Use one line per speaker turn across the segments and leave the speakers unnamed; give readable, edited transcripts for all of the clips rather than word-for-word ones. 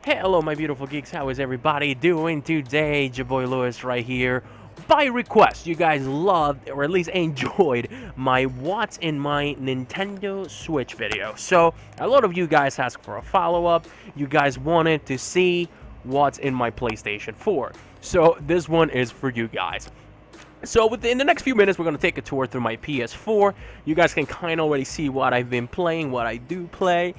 Hello my beautiful geeks, how is everybody doing today? Your boy Lewis right here. By request, you guys loved, or at least enjoyed, my What's in my Nintendo Switch video. So, a lot of you guys asked for a follow-up. You guys wanted to see what's in my PlayStation 4. So, this one is for you guys. So, within the next few minutes, we're going to take a tour through my PS4. You guys can kind of already see what I've been playing, what I do play.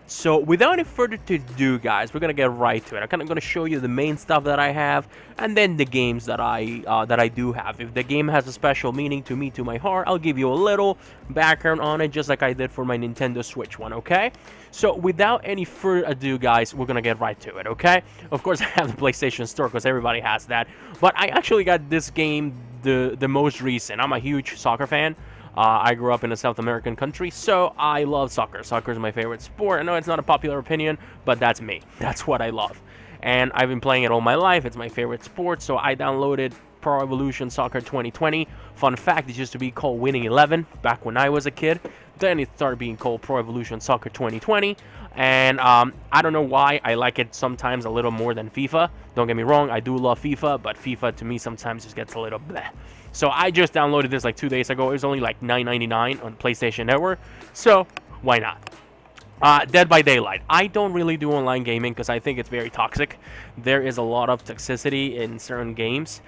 So without any further ado, guys, we're gonna get right to it. I'm kind of gonna show you the main stuff that I have, and then the games that I do have. If the game has a special meaning to me, to my heart, I'll give you a little background on it, just like I did for my Nintendo Switch one. Okay? So without any further ado, guys, we're gonna get right to it. Okay? Of course, I have the PlayStation Store because everybody has that, but I actually got this game the most recent. I'm a huge soccer fan. I grew up in a South American country, so I love soccer. Soccer is my favorite sport. I know it's not a popular opinion, but that's me. That's what I love. And I've been playing it all my life. It's my favorite sport, so I downloaded Pro Evolution Soccer 2020. Fun fact, it used to be called Winning 11 back when I was a kid. Then it started being called Pro Evolution Soccer 2020. And I don't know why I like it sometimes a little more than FIFA. Don't get me wrong, I do love FIFA, but FIFA to me sometimes just gets a little bleh. So I just downloaded this like 2 days ago. It was only like $9.99 on PlayStation Network. So why not? Dead by Daylight. I don't really do online gaming because I think it's very toxic. There is a lot of toxicity in certain games.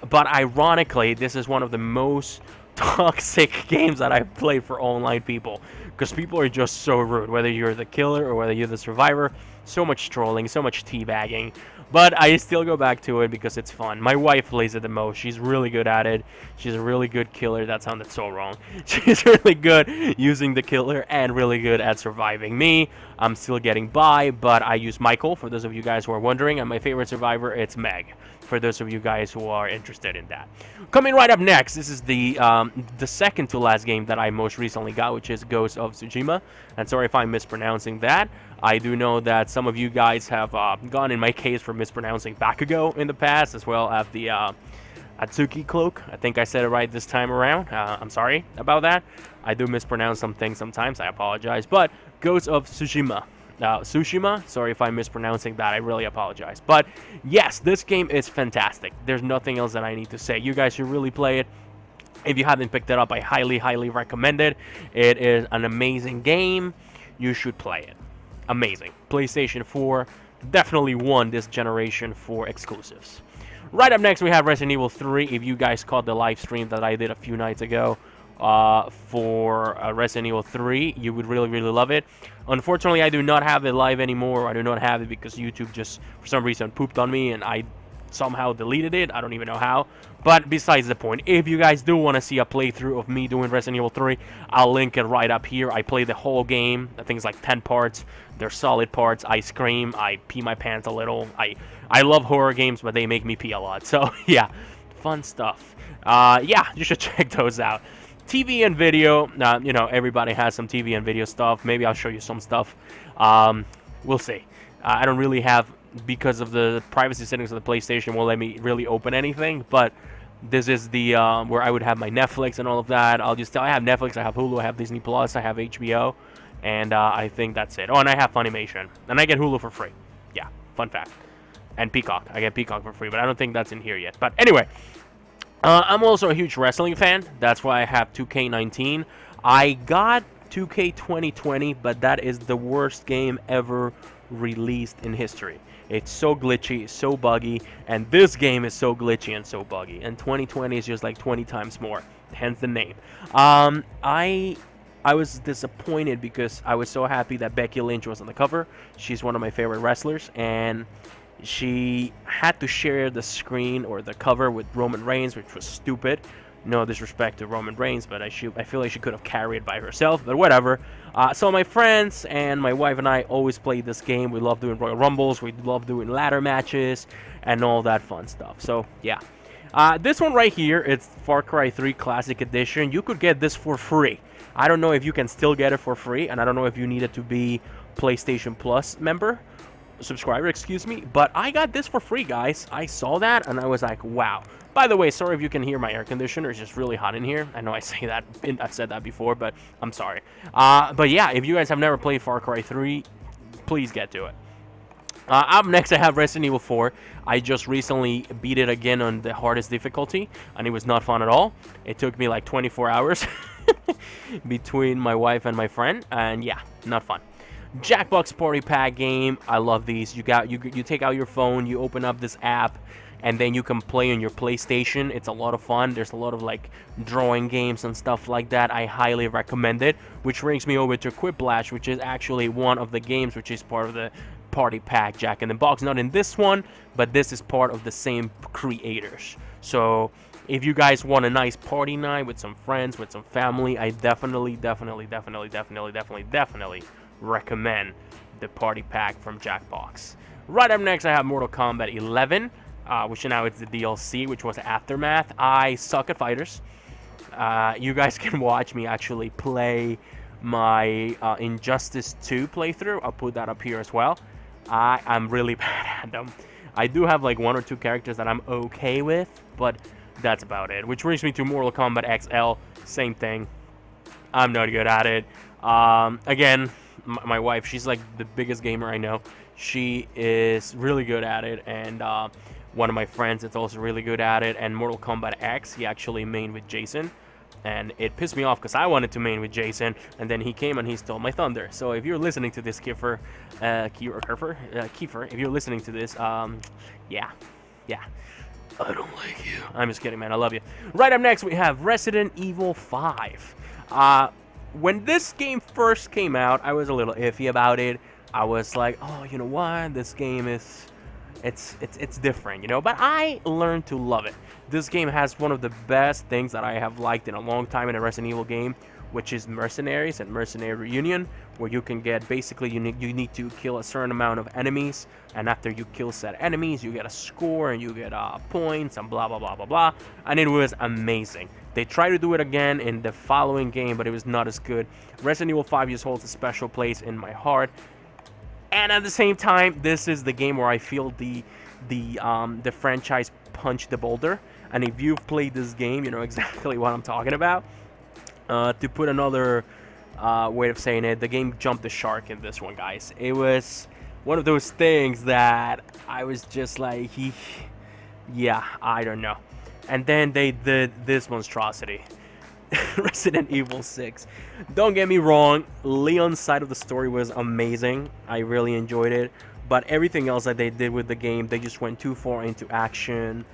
But ironically, this is one of the most toxic games that I've played for online people. Because people are just so rude. Whether you're the killer or whether you're the survivor. So much trolling, so much teabagging. But I still go back to it because it's fun. My wife plays it the most. She's really good at it. She's a really good killer. That sounded so wrong. She's really good using the killer and really good at surviving. Me, I'm still getting by, but I use Michael, for those of you guys who are wondering. And my favorite survivor, it's Meg, for those of you guys who are interested in that. Coming right up next, this is the second to last game that I most recently got, which is Ghost of Tsushima. And sorry if I'm mispronouncing that. I do know that some of you guys have gone in my case for mispronouncing Bakugo in the past, as well as the Atsuki cloak. I think I said it right this time around. I'm sorry about that. I do mispronounce some things sometimes. I apologize. But Ghost of Tsushima. Tsushima, sorry if I'm mispronouncing that. I really apologize. But yes, this game is fantastic. There's nothing else that I need to say. You guys should really play it. If you haven't picked it up, I highly, highly recommend it. It is an amazing game. You should play it. Amazing. PlayStation 4 definitely won this generation for exclusives. Right up next, we have Resident Evil 3. If you guys caught the live stream that I did a few nights ago for Resident Evil 3, you would really, really love it. Unfortunately, I do not have it live anymore. I do not have it because YouTube just, for some reason, pooped on me, and I somehow deleted it. I don't even know how. But besides the point, if you guys do want to see a playthrough of me doing Resident Evil 3, I'll link it right up here. I played the whole game. I think it's like 10 parts. They're solid parts. I scream. I pee my pants a little. I love horror games, but they make me pee a lot. So, yeah, fun stuff. Yeah, you should check those out. TV and video. You know, everybody has some TV and video stuff. Maybe I'll show you some stuff. We'll see. I don't really have, because of the privacy settings of the PlayStation, won't let me really open anything, but this is the where I would have my Netflix and all of that. I'll just tell, I have Netflix, I have Hulu, I have Disney Plus, I have HBO, and I think that's it. Oh, and I have Funimation, and I get Hulu for free. Yeah, fun fact. And Peacock, I get Peacock for free, but I don't think that's in here yet. But anyway, I'm also a huge wrestling fan. That's why I have 2K19. I got 2K 2020, but that is the worst game ever released in history. It's so glitchy, so buggy, and this game is so glitchy and so buggy, and 2020 is just like 20 times more, hence the name. I was disappointed because I was so happy that Becky Lynch was on the cover. She's one of my favorite wrestlers, and she had to share the screen or the cover with Roman Reigns, which was stupid. No disrespect to Roman Reigns, but I feel like she could have carried it by herself, but whatever. So my friends and my wife and I always play this game. We love doing Royal Rumbles, we love doing ladder matches, and all that fun stuff. So, yeah. This one right here, it's Far Cry 3 Classic Edition. You could get this for free. I don't know if you can still get it for free, and I don't know if you needed to be PlayStation Plus subscriber, excuse me, but I got this for free, guys. I saw that, and I was like, wow. By the way, sorry if you can hear my air conditioner. It's just really hot in here. I know I say that, I've said that before, but I'm sorry. But yeah, if you guys have never played Far Cry 3, please get to it. Up next, I have Resident Evil 4. I just recently beat it again on the hardest difficulty, and it was not fun at all. It took me like 24 hours between my wife and my friend, and yeah, not fun. Jackbox Party Pack game. I love these. You take out your phone, you open up this app, and then you can play on your PlayStation. It's a lot of fun. There's a lot of like drawing games and stuff like that. I highly recommend it. Which brings me over to Quiplash, which is actually one of the games which is part of the Party Pack Jack in the Box. Not in this one, but this is part of the same creators. So if you guys want a nice party night with some friends, with some family, I definitely recommend the Party Pack from Jackbox. Right up next, I have Mortal Kombat 11, which now it's the DLC, which was Aftermath. I suck at fighters. You guys can watch me actually play my Injustice 2 playthrough. I'll put that up here as well. I'm really bad at them. I do have like 1 or 2 characters that I'm okay with, but that's about it. Which brings me to Mortal Kombat XL. Same thing. I'm not good at it. Again, my wife, she's like the biggest gamer I know. She is really good at it, and one of my friends is also really good at it. And Mortal Kombat X, he actually mained with Jason. And it pissed me off because I wanted to main with Jason, and then he came and he stole my thunder. So if you're listening to this, Kiefer, if you're listening to this, yeah, I don't like you. I'm just kidding, man. I love you. Right up next, we have Resident Evil 5. When this game first came out, I was a little iffy about it. I was like, oh, you know what? This game is... It's different, you know, but I learned to love it. This game has one of the best things that I have liked in a long time in a Resident Evil game, which is Mercenaries and Mercenary Reunion, where you can get, basically, you need to kill a certain amount of enemies, and after you kill said enemies, you get a score, and you get points, and blah, blah, blah, blah, blah, and it was amazing. They tried to do it again in the following game, but it was not as good. Resident Evil 5 just holds a special place in my heart. And at the same time, this is the game where I feel the franchise punched the boulder. And if you've played this game, you know exactly what I'm talking about. To put another way of saying it, the game jumped the shark in this one, guys. It was one of those things that I was just like, yeah, I don't know. And then they did this monstrosity. Resident Evil 6. Don't get me wrong, Leon's side of the story was amazing. I really enjoyed it, but everything else that they did with the game, they just went too far into action,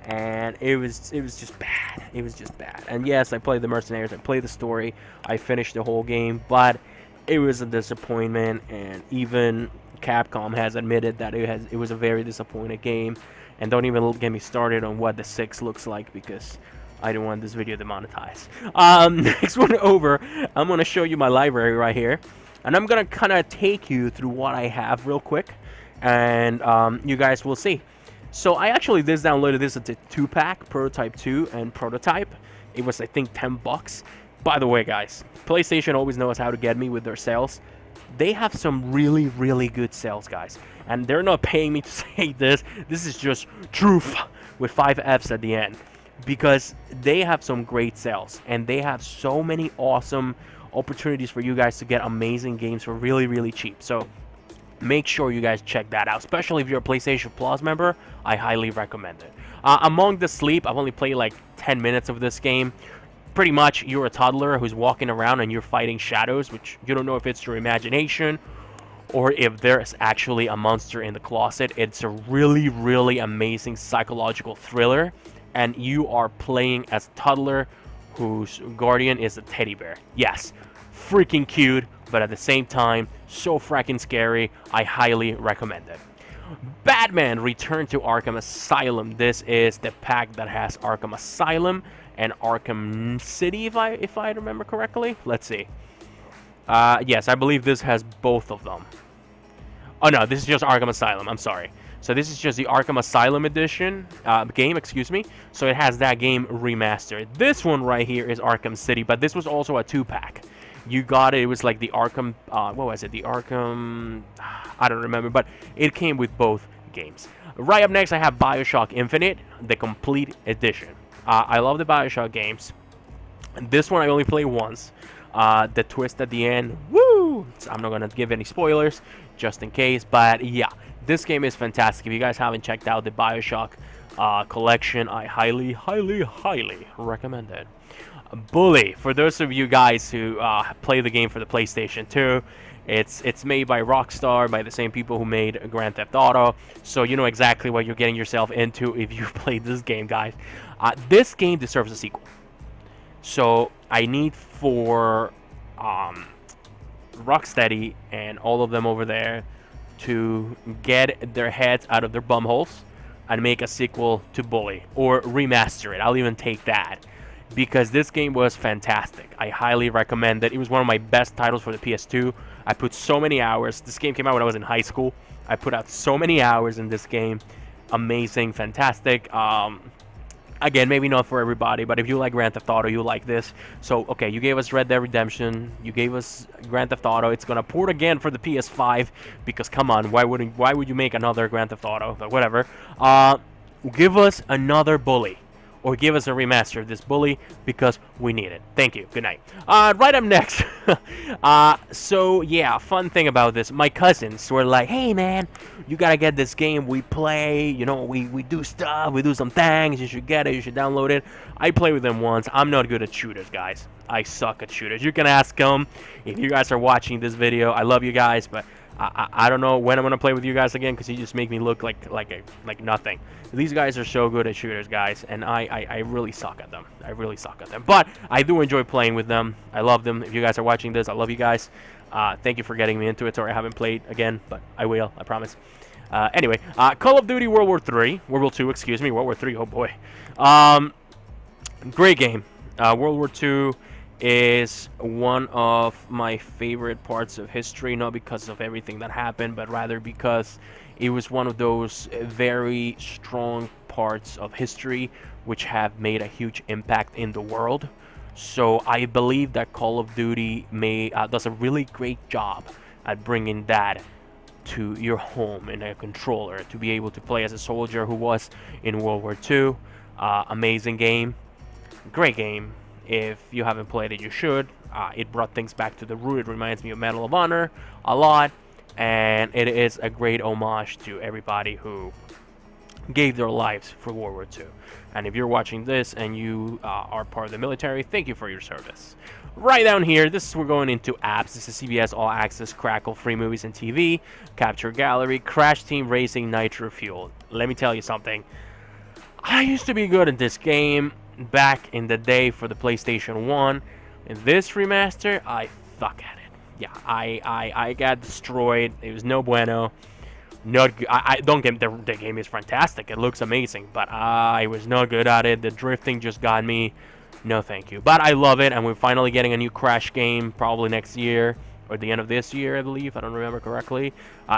and it was just bad. It was just bad. And yes, I played the Mercenaries, I played the story, I finished the whole game, but it was a disappointment, and even Capcom has admitted that it was a very disappointing game. And don't even get me started on what the 6 looks like, because I don't want this video demonetized. Next one over, I'm going to show you my library right here. And I'm going to kind of take you through what I have real quick. And you guys will see. So I actually downloaded this as a 2-pack, Prototype 2 and Prototype. It was, I think, 10 bucks. By the way, guys, PlayStation always knows how to get me with their sales. They have some really, really good sales, guys. And they're not paying me to say this. This is just truth with 5 Fs at the end. Because they have some great sales, and they have so many awesome opportunities for you guys to get amazing games for really, really cheap. So make sure you guys check that out, especially if you're a PlayStation Plus member. I highly recommend it. Among the Sleep, I've only played like 10 minutes of this game. Pretty much, you're a toddler who's walking around and you're fighting shadows, which you don't know if it's your imagination or if there's actually a monster in the closet. It's a really, really amazing psychological thriller. And you are playing as a toddler whose guardian is a teddy bear. Yes, freaking cute, but at the same time, so fracking scary. I highly recommend it. Batman Return to Arkham Asylum. This is the pack that has Arkham Asylum and Arkham City, if I remember correctly. Let's see. Yes, I believe this has both of them. Oh no, this is just Arkham Asylum. I'm sorry. So this is just the Arkham Asylum edition game, excuse me. So it has that game remastered. This one right here is Arkham City, but this was also a 2-pack. You got it. It was like the Arkham, what was it? The Arkham, I don't remember, but it came with both games. Right up next, I have Bioshock Infinite, the complete edition. I love the Bioshock games. And this one I only played once. The twist at the end, woo! Woo! So I'm not gonna give any spoilers, just in case. But yeah, this game is fantastic. If you guys haven't checked out the Bioshock collection, I highly, highly, highly recommend it. Bully, for those of you guys who play the game for the PlayStation 2, it's made by Rockstar, by the same people who made Grand Theft Auto, so you know exactly what you're getting yourself into if you played this game, guys. This game deserves a sequel, so I need for Rocksteady and all of them over there to get their heads out of their bumholes and make a sequel to Bully, or remaster it. I'll even take that, because this game was fantastic. I highly recommend it. It was one of my best titles for the PS2. I put so many hours. This game came out when I was in high school. I put out so many hours in this game. Amazing, fantastic. Again, maybe not for everybody, but if you like Grand Theft Auto, you like this. So, okay, you gave us Red Dead Redemption. You gave us Grand Theft Auto. It's gonna port again for the PS5, because come on, why would you make another Grand Theft Auto? But whatever. Give us another Bully, or give us a remaster of this Bully, because we need it. Thank you. Good night. Right up next. So yeah, fun thing about this, my cousins were like, hey man, you gotta get this game. We play, you know, we do stuff, we do some things, you should get it, you should download it. I played with them once. I'm not good at shooters, guys. I suck at shooters. You can ask them if you guys are watching this video. I love you guys, but I don't know when I'm gonna play with you guys again, because you just make me look like nothing. These guys are so good at shooters, guys, and I really suck at them. I really suck at them. But I do enjoy playing with them. I love them. If you guys are watching this, I love you guys. Thank you for getting me into it. Sorry I haven't played again, but I will. I promise. Anyway, Call of Duty World War III. World War II, excuse me. World War III. Oh boy. Great game. World War II is one of my favorite parts of history, not because of everything that happened, but rather because it was one of those very strong parts of history which have made a huge impact in the world. So I believe that Call of Duty does a really great job at bringing that to your home in a controller, to be able to play as a soldier who was in World War II. Amazing game, great game. If you haven't played it, you should. It brought things back to the root. It reminds me of Medal of Honor a lot, and it is a great homage to everybody who gave their lives for World War II. And if you're watching this and you are part of the military, thank you for your service. Right down here, we're going into apps. This is CBS All Access, Crackle, Free Movies and TV, Capture Gallery, Crash Team Racing, Nitro Fuel. Let me tell you something. I used to be good at this game back in the day for the PlayStation 1. In this remaster, I suck at it. Yeah, I got destroyed. It was no bueno. Not good. I don't get the game is fantastic. It looks amazing, but I was not good at it. The drifting just got me. No, thank you. But I love it, and we're finally getting a new Crash game probably next year or the end of this year, I believe. I don't remember correctly.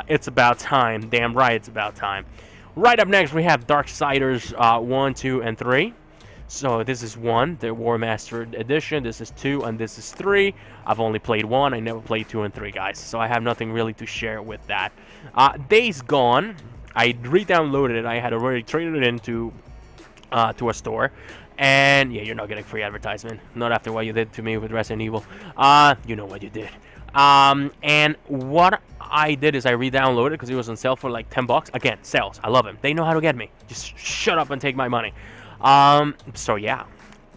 It's about time. Damn right, it's about time. Right up next, we have Darksiders 1, 2, and 3. So this is 1, the War Master Edition. This is 2, and this is 3. I've only played 1. I never played 2 and 3, guys. So I have nothing really to share with that. Days Gone, I re-downloaded it. I had already traded it into to a store. And yeah, you're not getting free advertisement. Not after what you did to me with Resident Evil. You know what you did. And what I did is I re-downloaded it because it was on sale for like 10 bucks. Again, sales. I love them. They know how to get me. Just shut up and take my money. So yeah,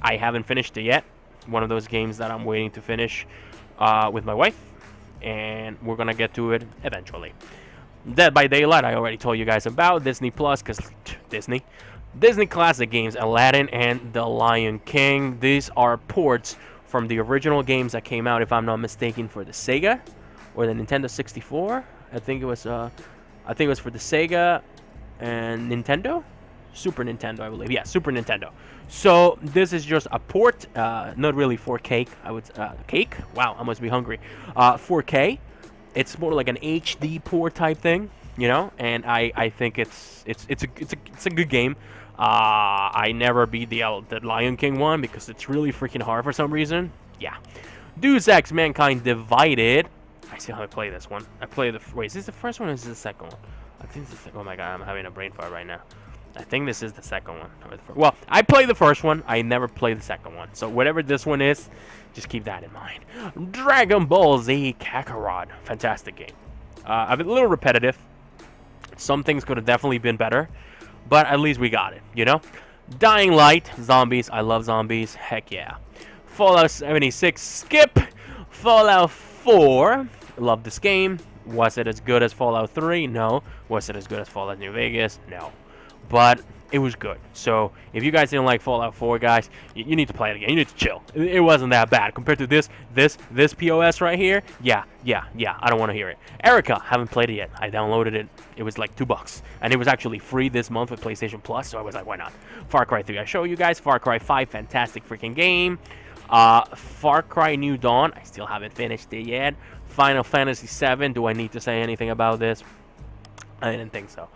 I haven't finished it yet. One of those games that I'm waiting to finish with my wife, and we're gonna get to it eventually. Dead by Daylight, I already told you guys about. Disney Plus, because Disney classic games, Aladdin and The Lion King. These are ports from the original games that came out, if I'm not mistaken, for the Sega or the Nintendo 64. I think it was for the Sega and Nintendo. Super Nintendo, I believe. Yeah, Super Nintendo. So this is just a port, not really 4K. Cake? Wow, I must be hungry. 4K. It's more like an HD port type thing, you know. And I think it's a good game. I never beat the Lion King one because it's really freaking hard for some reason. Yeah. Deus Ex: Mankind Divided. I see how I play this one. I play the. Wait, is this the first one or is this the second one? I think it's the second. Oh my god, I'm having a brain fart right now. I think this is the second one. Well, I played the first one. I never played the second one. So whatever this one is, just keep that in mind. Dragon Ball Z Kakarot. Fantastic game. A little repetitive. Some things could have definitely been better. But at least we got it, you know? Dying Light. Zombies. I love zombies. Heck yeah. Fallout 76. Skip. Fallout 4. Love this game. Was it as good as Fallout 3? No. Was it as good as Fallout New Vegas? No. But it was good. So if you guys didn't like Fallout 4, guys, you need to play it again. You need to chill. It wasn't that bad compared to this POS right here. Yeah. I don't want to hear it. Erica, haven't played it yet. I downloaded it. It was like $2, and it was actually free this month with PlayStation Plus. So I was like, why not? Far Cry 3. I show you guys. Far Cry 5, fantastic freaking game. Far Cry New Dawn. I still haven't finished it yet. Final Fantasy 7. Do I need to say anything about this? I didn't think so.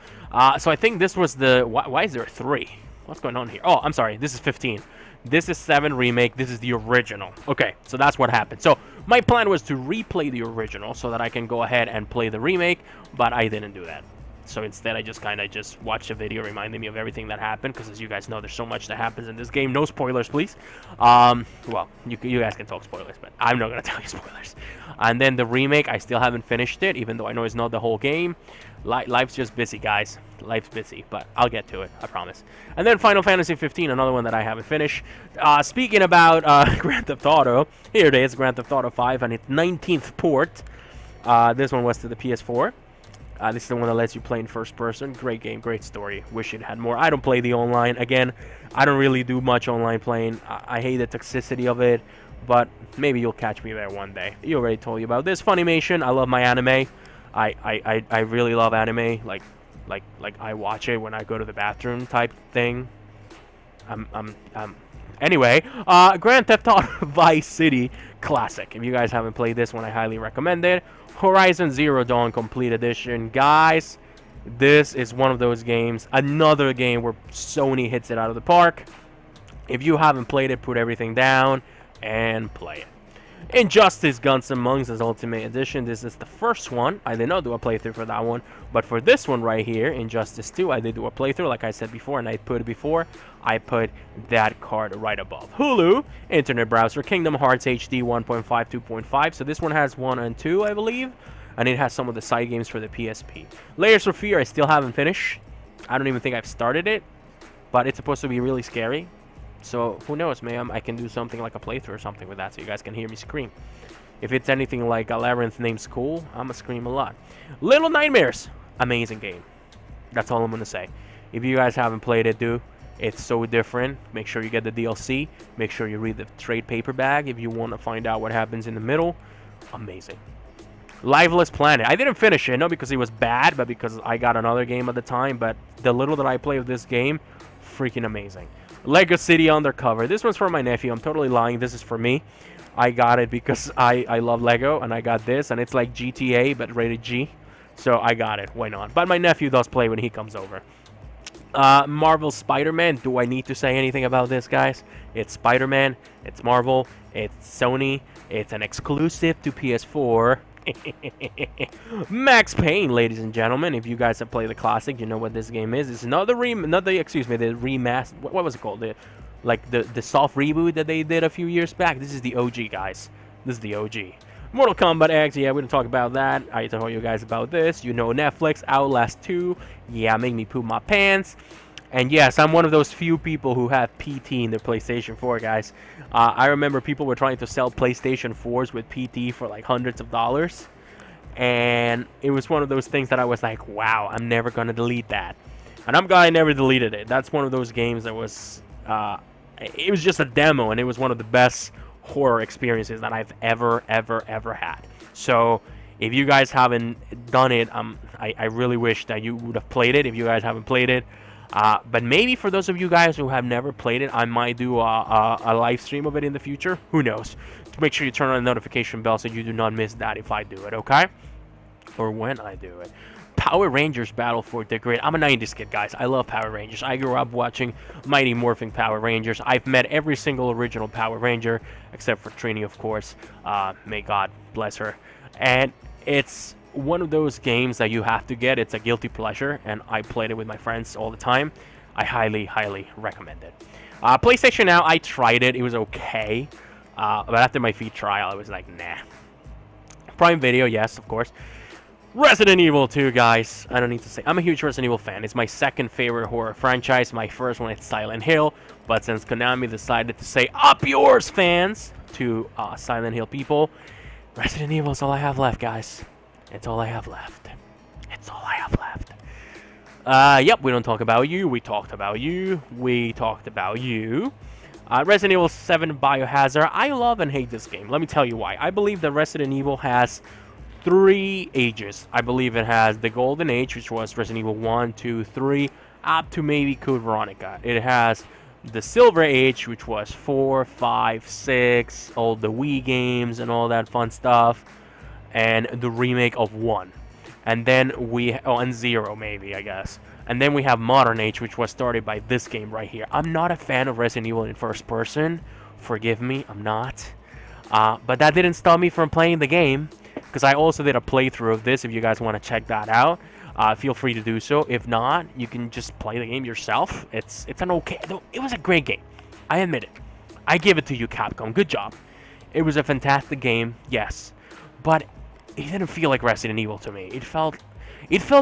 So I think this was the... Why is there 3? What's going on here? Oh, I'm sorry. This is 15. This is 7 Remake. This is the original. Okay, so that's what happened. So my plan was to replay the original so that I can go ahead and play the remake, but I didn't do that. So instead, I just kind of watched a video reminding me of everything that happened, because as you guys know, there's so much that happens in this game. No spoilers, please. Well, you guys can talk spoilers, but I'm not going to tell you spoilers. And then the remake, I still haven't finished it, even though I know it's not the whole game. Life's just busy, guys. Life's busy, but I'll get to it, I promise. And then Final Fantasy 15, another one that I haven't finished. Speaking about Grand Theft Auto, here it is, Grand Theft Auto 5, and its 19th port. This one was to the PS4. This is the one that lets you play in first person. Great game, great story. Wish it had more. I don't play the online. Again, I don't really do much online playing. I hate the toxicity of it, but maybe you'll catch me there one day. You already told you about this. Funimation, I love my anime. I really love anime. Like I watch it when I go to the bathroom type thing. Anyway, Grand Theft Auto Vice City Classic. If you guys haven't played this one, I highly recommend it. Horizon Zero Dawn Complete Edition. Guys, this is one of those games. Another game where Sony hits it out of the park. If you haven't played it, put everything down and play it. Injustice Guns N' Monsters Ultimate Edition. This is the first one. I did not do a playthrough for that one, but for this one right here, Injustice 2, I did do a playthrough, like I said before, and I put that card right above. Hulu, Internet Browser, Kingdom Hearts HD 1.5, 2.5. So this one has 1 and 2, I believe, and it has some of the side games for the PSP. Layers of Fear, I still haven't finished. I don't even think I've started it, but it's supposed to be really scary. So, who knows, man, I can do something like a playthrough or something with that so you guys can hear me scream. If it's anything like a Labyrinth named School, I'm gonna scream a lot. Little Nightmares, amazing game. That's all I'm gonna say. If you guys haven't played it, do. It's so different. Make sure you get the DLC. Make sure you read the trade paperback if you want to find out what happens in the middle. Amazing. Lifeless Planet. I didn't finish it, not because it was bad, but because I got another game at the time. But the little that I play of this game, freaking amazing. Lego City Undercover. This one's for my nephew. I'm totally lying. This is for me. I got it because I love Lego, and I got this, and it's like GTA, but rated G. So I got it. Why not? But my nephew does play when he comes over. Marvel Spider-Man. Do I need to say anything about this, guys? It's Spider-Man. It's Marvel. It's Sony. It's an exclusive to PS4. Max Payne, ladies and gentlemen. If you guys have played the classic, you know what this game is. It's not the remaster. What was it called? The soft reboot that they did a few years back. This is the OG, guys. This is the OG. Mortal Kombat X. Yeah, we didn't talk about that. I told you guys about this. You know, Netflix. Outlast 2. Yeah, make me poop my pants. And yes, I'm one of those few people who have PT in their PlayStation 4, guys. I remember people were trying to sell PlayStation 4s with PT for like hundreds of dollars. And it was one of those things that I was like, wow, I'm never going to delete that. And I'm glad I never deleted it. That's one of those games that was... it was just a demo, and it was one of the best horror experiences that I've ever had. So... if you guys haven't done it, I really wish that you would have played it if you guys haven't played it. But maybe for those of you guys who have never played it, I might do a live stream of it in the future. Who knows? To make sure you turn on the notification bell so you do not miss that if I do it, okay? Or when I do it. Power Rangers Battle for the Grid. I'm a 90s kid, guys. I love Power Rangers. I grew up watching Mighty Morphin Power Rangers. I've met every single original Power Ranger, except for Trini, of course. May God bless her. And it's one of those games that you have to get. It's a guilty pleasure, and I played it with my friends all the time. I highly, highly recommend it. PlayStation Now, I tried it. It was okay. But after my free trial, I was like, nah. Prime Video, yes, of course. Resident Evil 2, guys. I don't need to say. I'm a huge Resident Evil fan. It's my second favorite horror franchise. My first one is Silent Hill. But since Konami decided to say, up yours, fans, to Silent Hill people, Resident Evil is all I have left, guys. It's all I have left. It's all I have left. Yep, we don't talk about you. We talked about you. We talked about you. Resident Evil 7 Biohazard. I love and hate this game. Let me tell you why. I believe that Resident Evil has 3 ages. I believe it has the Golden Age, which was Resident Evil 1, 2, 3, up to maybe Code Veronica. It has the Silver Age, which was 4, 5, 6, all the Wii games and all that fun stuff, and the remake of 1. And then we... oh, and 0, maybe, I guess. And then we have Modern Age, which was started by this game right here. I'm not a fan of Resident Evil in first person. Forgive me, I'm not. But that didn't stop me from playing the game, because I also did a playthrough of this. If you guys want to check that out, feel free to do so. If not, you can just play the game yourself. It's an okay... it was a great game. I admit it. I give it to you, Capcom. Good job. It was a fantastic game, yes. But it didn't feel like Resident Evil to me. It felt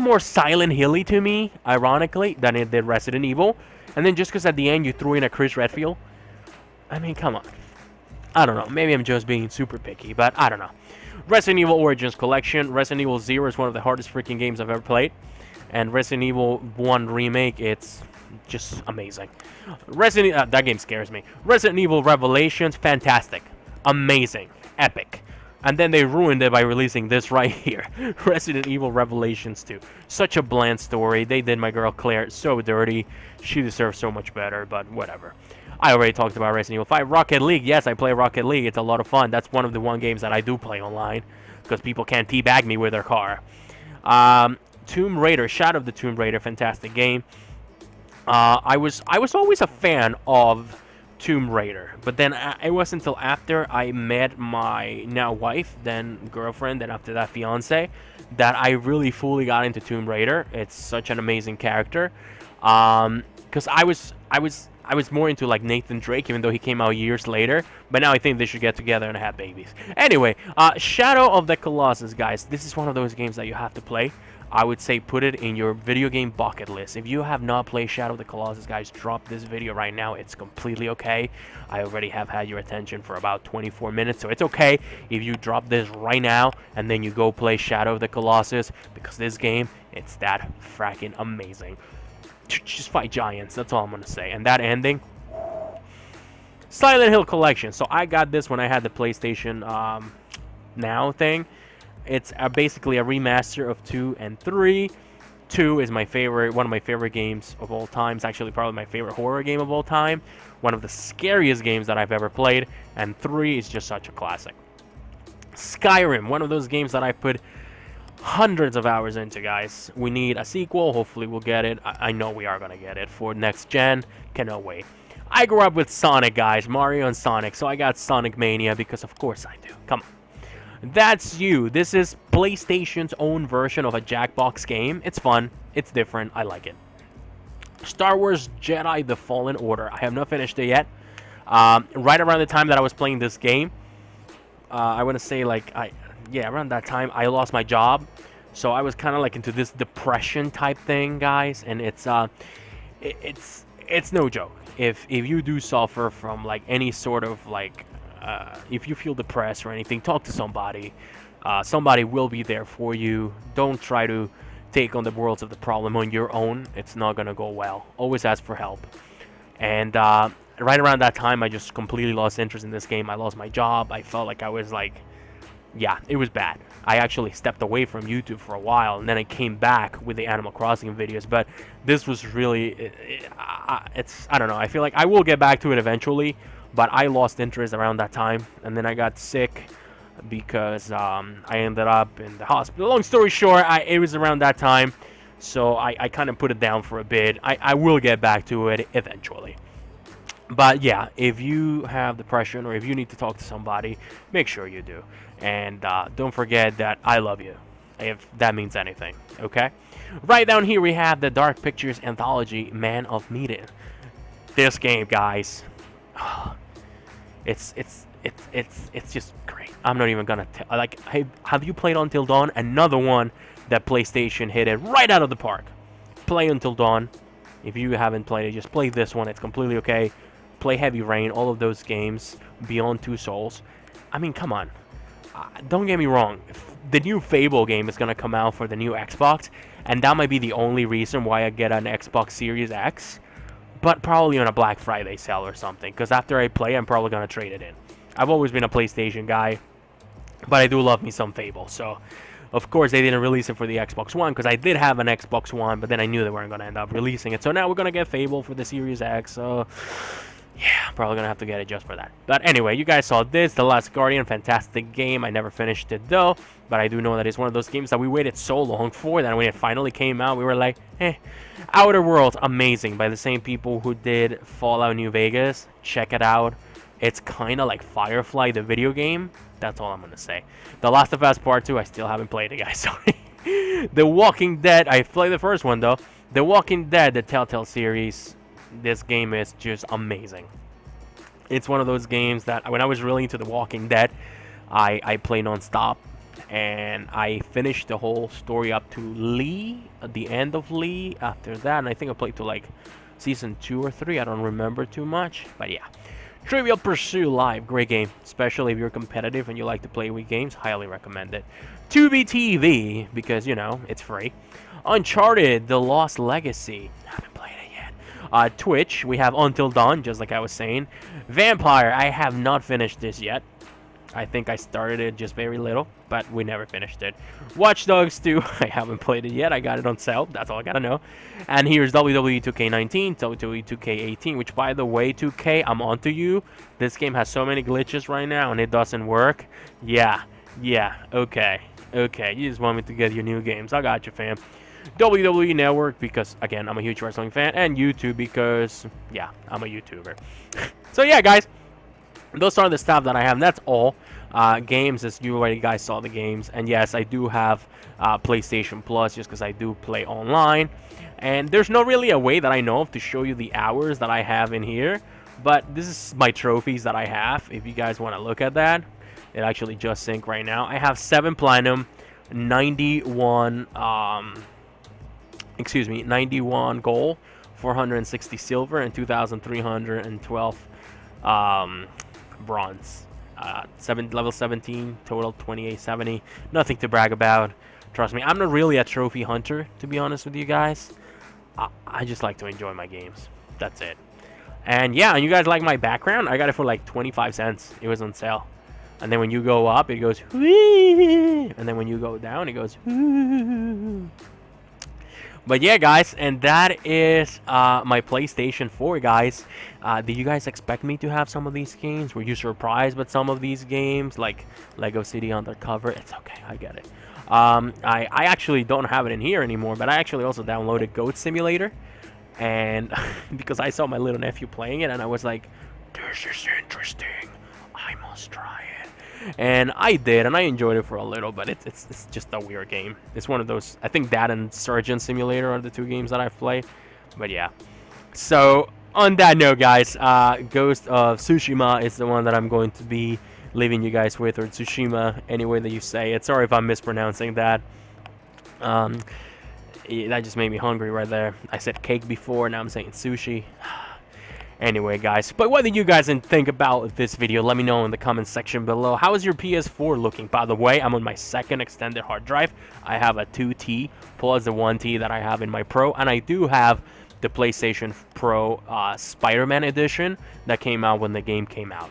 more Silent Hill-y to me, ironically, than it did Resident Evil. And then just because at the end you threw in a Chris Redfield, I mean, come on. I don't know. Maybe I'm just being super picky, but I don't know. Resident Evil Origins Collection. Resident Evil 0 is one of the hardest freaking games I've ever played. And Resident Evil 1 Remake, it's just amazing. That game scares me. Resident Evil Revelations, fantastic. Amazing. Epic. And then they ruined it by releasing this right here. Resident Evil Revelations 2. Such a bland story. They did my girl Claire so dirty. She deserves so much better, but whatever. I already talked about Resident Evil 5. Rocket League. Yes, I play Rocket League. It's a lot of fun. That's one of the games that I do play online, because people can't teabag me with their car. Tomb Raider. Shadow of the Tomb Raider. Fantastic game. I was always a fan of Tomb Raider, but then it wasn't until after I met my now wife, then girlfriend, then after that fiance, that I really fully got into Tomb Raider. It's such an amazing character. Because I was more into like Nathan Drake, even though he came out years later. But now I think they should get together and have babies. Anyway, Shadow of the Colossus, guys. This is one of those games that you have to play. I would say put it in your video game bucket list. If you have not played Shadow of the Colossus, guys, drop this video right now. It's completely okay. I already have had your attention for about 24 minutes, so it's okay if you drop this right now and then you go play Shadow of the Colossus, because this game, it's that fracking amazing. Just fight giants, that's all I'm gonna say. And that ending, Silent Hill Collection. So I got this when I had the PlayStation Now thing. It's basically a remaster of 2 and 3. 2 is my favorite, one of my favorite games of all time. It's actually probably my favorite horror game of all time. One of the scariest games that I've ever played. And 3 is just such a classic. Skyrim, one of those games that I put hundreds of hours into, guys. We need a sequel. Hopefully we'll get it. I know we are going to get it for next gen. Cannot wait. I grew up with Sonic, guys. Mario and Sonic. So I got Sonic Mania because of course I do. Come on. That's you. This is PlayStation's own version of a Jackbox game. It's fun. It's different. I like it. Star Wars Jedi The Fallen Order. I have not finished it yet. Right around the time that I was playing this game, I want to say like, around that time, I lost my job. So I was kind of like into this depression type thing, guys. And it's no joke. If you do suffer from like any sort of like, if you feel depressed or anything, talk to somebody. Somebody will be there for you. Don't try to take on the worlds of the problem on your own. It's not gonna go well. Always ask for help. And right around that time, I just completely lost interest in this game. I lost my job. I felt like I was like, yeah, it was bad. I actually stepped away from YouTube for a while, and then I came back with the Animal Crossing videos. But this was really, I don't know. I feel like I will get back to it eventually. But I lost interest around that time, and then I got sick because I ended up in the hospital. Long story short, it was around that time, so I kind of put it down for a bit. I will get back to it eventually. But yeah, if you have depression or if you need to talk to somebody, make sure you do. And don't forget that I love you. if that means anything, okay? Right down here we have the Dark Pictures Anthology, Man of Medan. This game, guys, it's just great. I'm not even gonna tell. Like, hey, have you played Until Dawn? Another one that PlayStation hit it right out of the park. Play Until Dawn. If you haven't played it, just play this one. It's completely okay. Play Heavy Rain, all of those games, Beyond Two Souls. I mean, come on. Don't get me wrong. The new Fable game is going to come out for the new Xbox, and that might be the only reason why I get an Xbox Series X, but probably on a Black Friday sale or something, because after I play, I'm probably going to trade it in. I've always been a PlayStation guy, but I do love me some Fable, so of course they didn't release it for the Xbox One, because I did have an Xbox One, but then I knew they weren't going to end up releasing it, so now we're going to get Fable for the Series X, so yeah, probably gonna have to get it just for that. But anyway, you guys saw this, The Last Guardian, fantastic game. I never finished it though, but I do know that it's one of those games that we waited so long for that when it finally came out, we were like, eh. Outer Worlds, amazing, by the same people who did Fallout New Vegas. Check it out. It's kind of like Firefly, the video game. That's all I'm gonna say. The Last of Us Part 2, I still haven't played it, guys. Sorry. The Walking Dead, I played the first one though. The Walking Dead, the Telltale series. This game is just amazing. It's one of those games that when I was really into The Walking Dead, I played non-stop, and I finished the whole story up to Lee, at the end of Lee. After that, and I think I played to like season 2 or 3. I don't remember too much, but yeah. Trivial Pursuit Live, great game, especially if you're competitive and you like to play Wii games. Highly recommend it. 2B TV, because you know it's free. Uncharted: The Lost Legacy. Haven't played it yet. Twitch, we have Until Dawn, just like I was saying. Vampire, I have not finished this yet. I think I started it just very little, but we never finished it. Watch Dogs 2, I haven't played it yet. I got it on sale, that's all I gotta know. And here's WWE 2K19, WWE 2K18, which, by the way, 2K, I'm onto you. This game has so many glitches right now, and it doesn't work. Yeah, okay. You just want me to get your new games. I got you, fam. WWE Network, because, again, I'm a huge wrestling fan. And YouTube, because, yeah, I'm a YouTuber. So, yeah, guys. Those are the stuff that I have. And that's all. Games, as you already guys saw the games. And yes, I do have PlayStation Plus just because I do play online. And there's not really a way that I know of to show you the hours that I have in here. But this is my trophies that I have. If you guys want to look at that, it actually just synced right now. I have 7 Platinum, 91, 91 Gold, 460 Silver, and 2,312 Bronze. Level 17, total 2870. Nothing to brag about. Trust me, I'm not really a trophy hunter, to be honest with you guys. I just like to enjoy my games. That's it. And yeah, and you guys like my background? I got it for like 25 cents. It was on sale. And then when you go up, it goes whee! And then when you go down, it goes whoo! But yeah, guys, and that is my PlayStation 4, guys. Did you guys expect me to have some of these games? Were you surprised with some of these games, like Lego City Undercover? It's okay, I get it. I actually don't have it in here anymore, but I actually also downloaded Goat Simulator. And because I saw my little nephew playing it, and I was like, this is interesting. I must try it. And I did, and I enjoyed it for a little, but it's just a weird game. It's one of those, I think that and Surgeon Simulator are the 2 games that I've played. But yeah. So, on that note, guys, Ghost of Tsushima is the one that I'm going to be leaving you guys with, or Tsushima, any way that you say it. Sorry if I'm mispronouncing that. That just made me hungry right there. I said cake before, now I'm saying sushi. Anyway, guys, but what did you guys think about this video? Let me know in the comment section below. How is your PS4 looking? By the way, I'm on my 2nd extended hard drive. I have a 2T plus the 1T that I have in my Pro, and I do have the PlayStation Pro Spider-Man edition that came out when the game came out.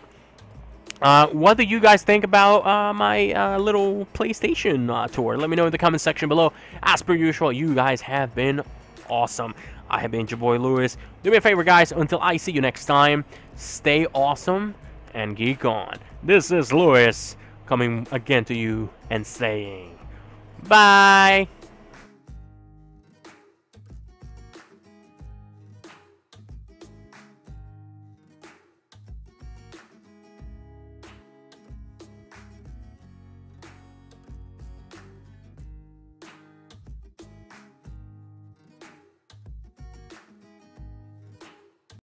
What do you guys think about my little PlayStation tour? Let me know in the comment section below. As per usual, you guys have been awesome. I have been your boy Lewis. Do me a favor, guys. Until I see you next time, stay awesome and geek on. This is Lewis coming again to you and saying bye.